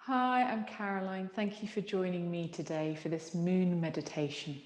Hi, I'm Caroline. Thank you for joining me today for this moon meditation.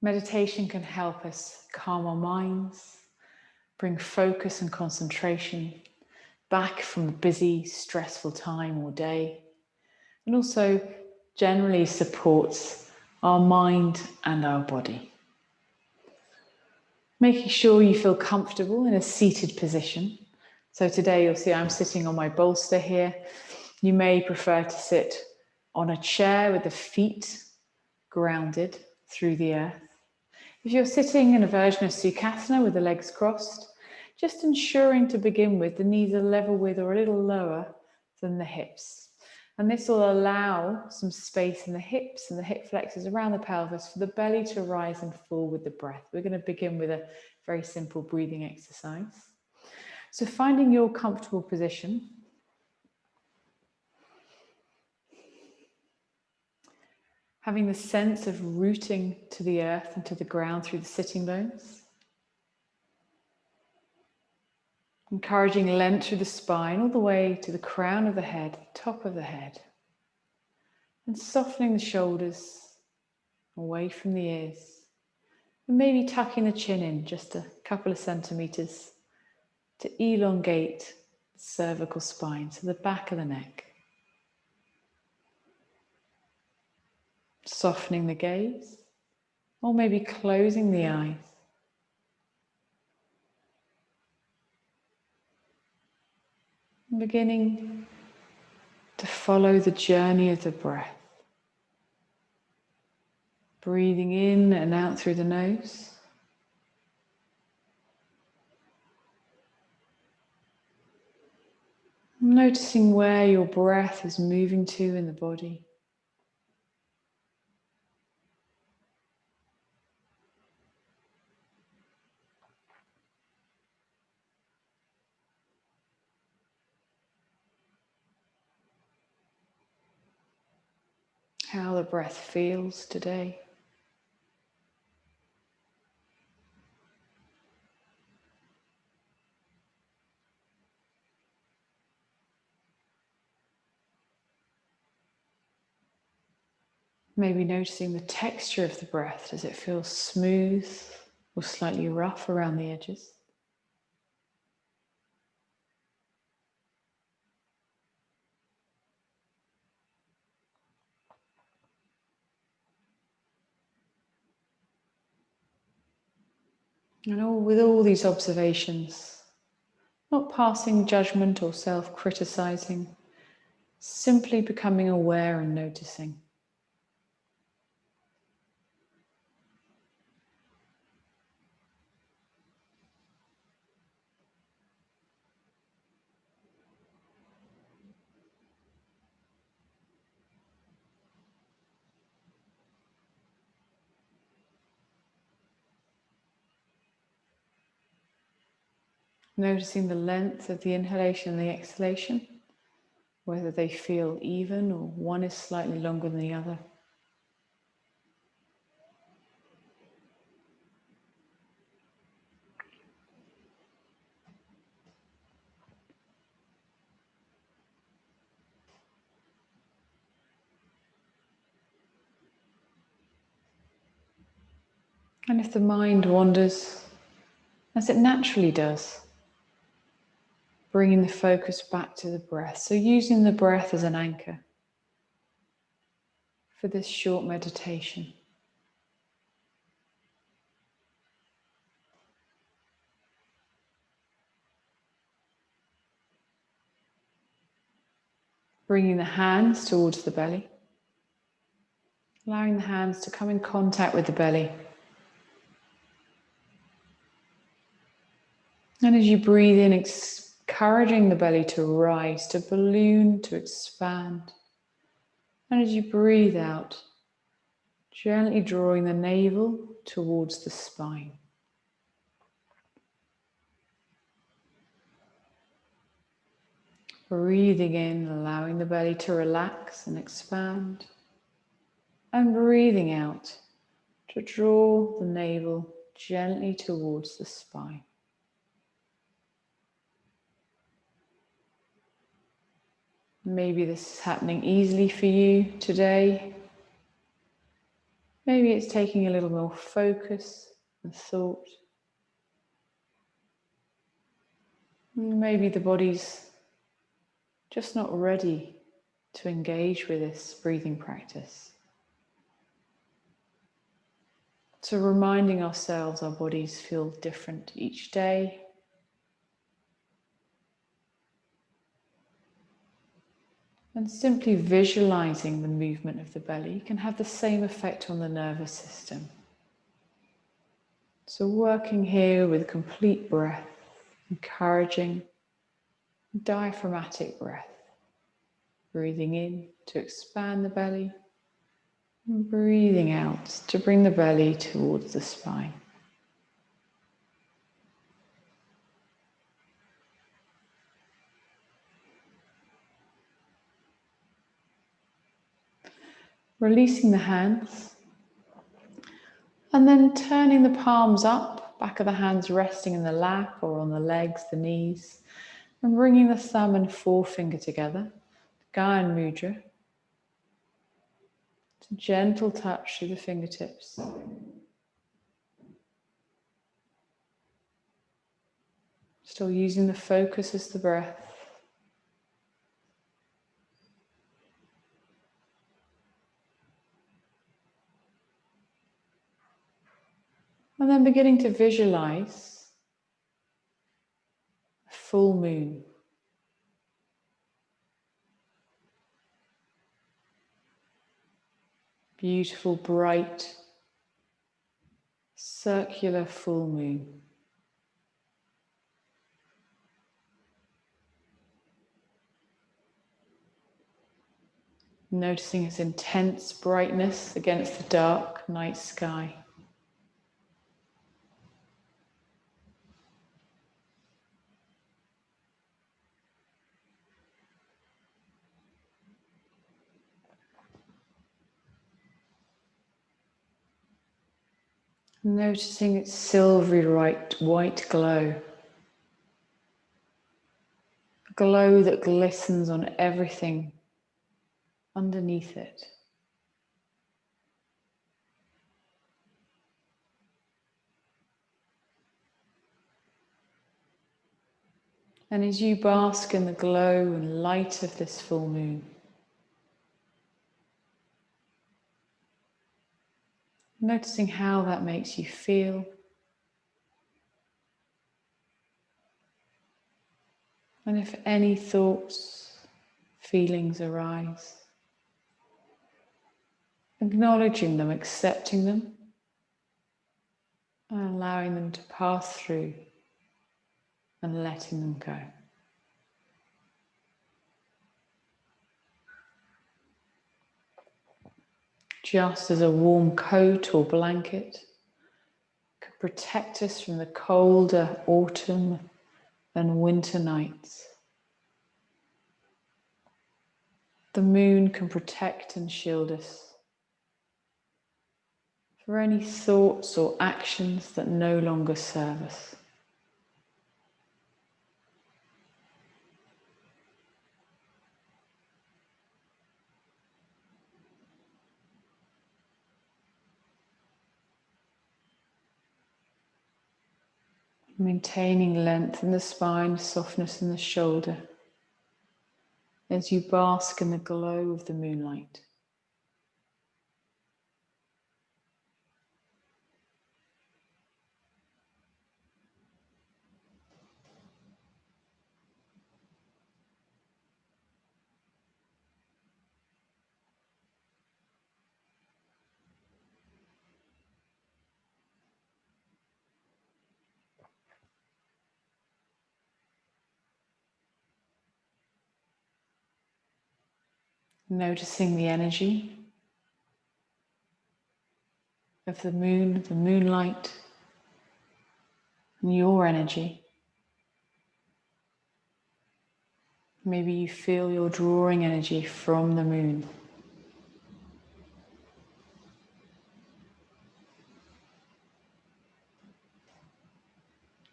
Meditation can help us calm our minds, bring focus and concentration back from a busy, stressful time or day, and also generally supports our mind and our body. Making sure you feel comfortable in a seated position. So today you'll see I'm sitting on my bolster here. You may prefer to sit on a chair with the feet grounded through the earth. If you're sitting in a version of Sukhasana with the legs crossed, just ensuring to begin with the knees are level with or a little lower than the hips. And this will allow some space in the hips and the hip flexors around the pelvis for the belly to rise and fall with the breath. We're going to begin with a very simple breathing exercise. So finding your comfortable position. Having the sense of rooting to the earth and to the ground through the sitting bones. Encouraging length through the spine all the way to the crown of the head, top of the head. And softening the shoulders away from the ears. And maybe tucking the chin in just a couple of centimeters to elongate the cervical spine, so the back of the neck. Softening the gaze, or maybe closing the eyes. And beginning to follow the journey of the breath. Breathing in and out through the nose. Noticing where your breath is moving to in the body. How the breath feels today. Maybe noticing the texture of the breath. Does it feel smooth or slightly rough around the edges? And with all these observations, not passing judgment or self-criticizing, simply becoming aware and noticing. Noticing the length of the inhalation and the exhalation, whether they feel even or one is slightly longer than the other. And if the mind wanders, as it naturally does, bringing the focus back to the breath. So using the breath as an anchor for this short meditation. Bringing the hands towards the belly. Allowing the hands to come in contact with the belly. And as you breathe in, encouraging the belly to rise, to balloon, to expand. And as you breathe out, gently drawing the navel towards the spine. Breathing in, allowing the belly to relax and expand. And breathing out to draw the navel gently towards the spine. Maybe this is happening easily for you today. Maybe it's taking a little more focus and thought. Maybe the body's just not ready to engage with this breathing practice. So reminding ourselves our bodies feel different each day. And simply visualizing the movement of the belly can have the same effect on the nervous system. So working here with complete breath, encouraging diaphragmatic breath. Breathing in to expand the belly, and breathing out to bring the belly towards the spine. Releasing the hands, and then turning the palms up, back of the hands resting in the lap or on the legs, the knees, and bringing the thumb and forefinger together, Gyan Mudra. It's a gentle touch through the fingertips. Still using the focus as the breath. And then beginning to visualize a full moon. Beautiful, bright, circular full moon. Noticing its intense brightness against the dark night sky. Noticing its silvery white glow. A glow that glistens on everything underneath it. And as you bask in the glow and light of this full moon, noticing how that makes you feel. And if any thoughts, feelings arise, acknowledging them, accepting them, and allowing them to pass through and letting them go. Just as a warm coat or blanket could protect us from the colder autumn and winter nights, the moon can protect and shield us for any thoughts or actions that no longer serve us. Maintaining length in the spine, softness in the shoulder as you bask in the glow of the moonlight. Noticing the energy of the moon, the moonlight, and your energy. Maybe you feel you're drawing energy from the moon.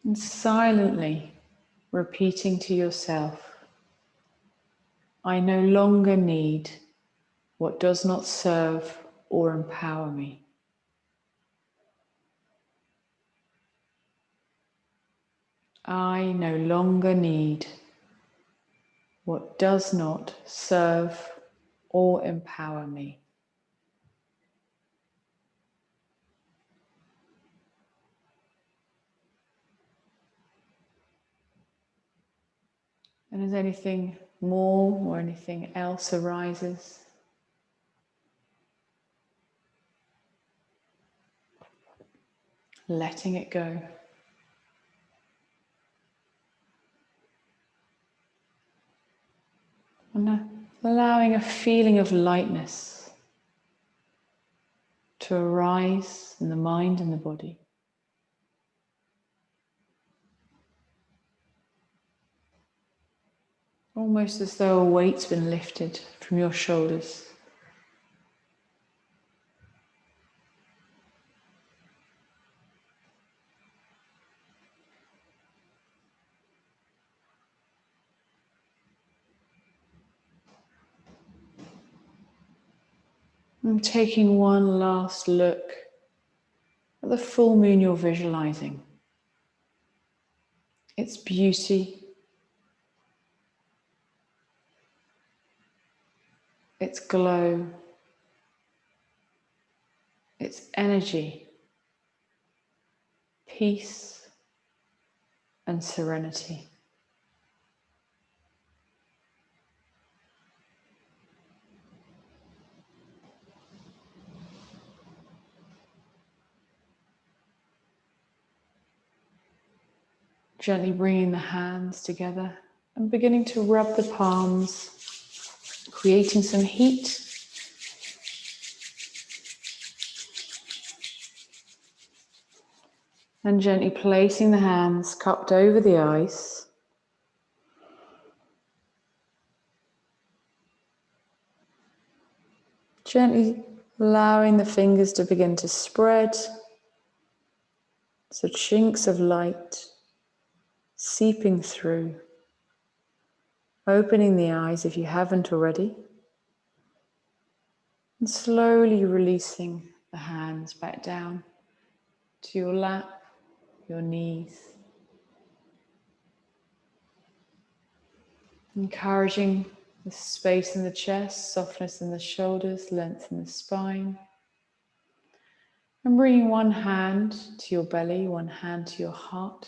And silently repeating to yourself, I no longer need what does not serve or empower me. I no longer need what does not serve or empower me. And as anything more or anything else arises, letting it go. And allowing a feeling of lightness to arise in the mind and the body. Almost as though a weight's been lifted from your shoulders. And taking one last look at the full moon you're visualizing. Its beauty, its glow, its energy, peace and serenity. Gently bringing the hands together and beginning to rub the palms, creating some heat. And gently placing the hands cupped over the eyes. Gently allowing the fingers to begin to spread. So chinks of light seeping through. Opening the eyes if you haven't already. And slowly releasing the hands back down to your lap, your knees. Encouraging the space in the chest, softness in the shoulders, length in the spine. And bringing one hand to your belly, one hand to your heart.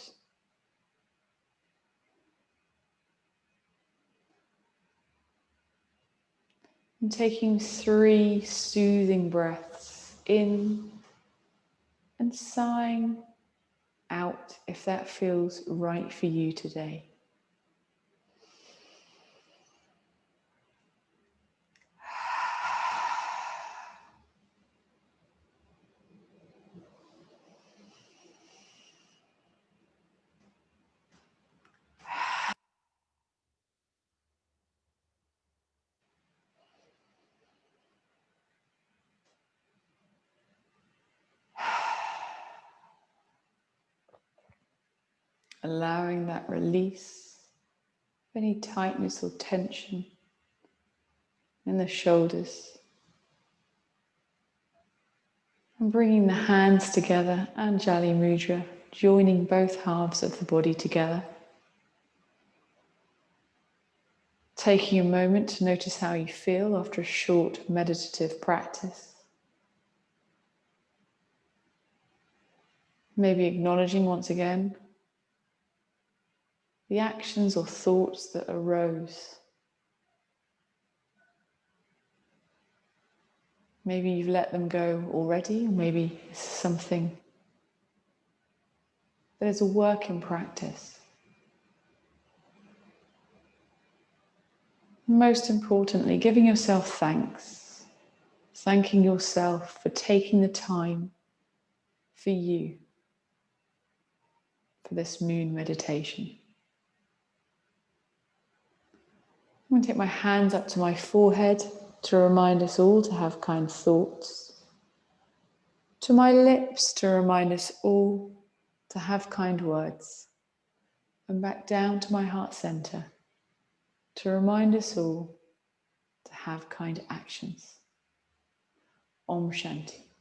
And taking 3 soothing breaths in and sighing out if that feels right for you today. Allowing that release of any tightness or tension in the shoulders. And bringing the hands together, Anjali Mudra, joining both halves of the body together. Taking a moment to notice how you feel after a short meditative practice. Maybe acknowledging once again the actions or thoughts that arose. Maybe you've let them go already, or maybe it's something that is a work in practice. Most importantly, giving yourself thanks. Thanking yourself for taking the time for you, for this moon meditation. I'm going to take my hands up to my forehead to remind us all to have kind thoughts. To my lips to remind us all to have kind words. And back down to my heart center to remind us all have kind actions. Om Shanti.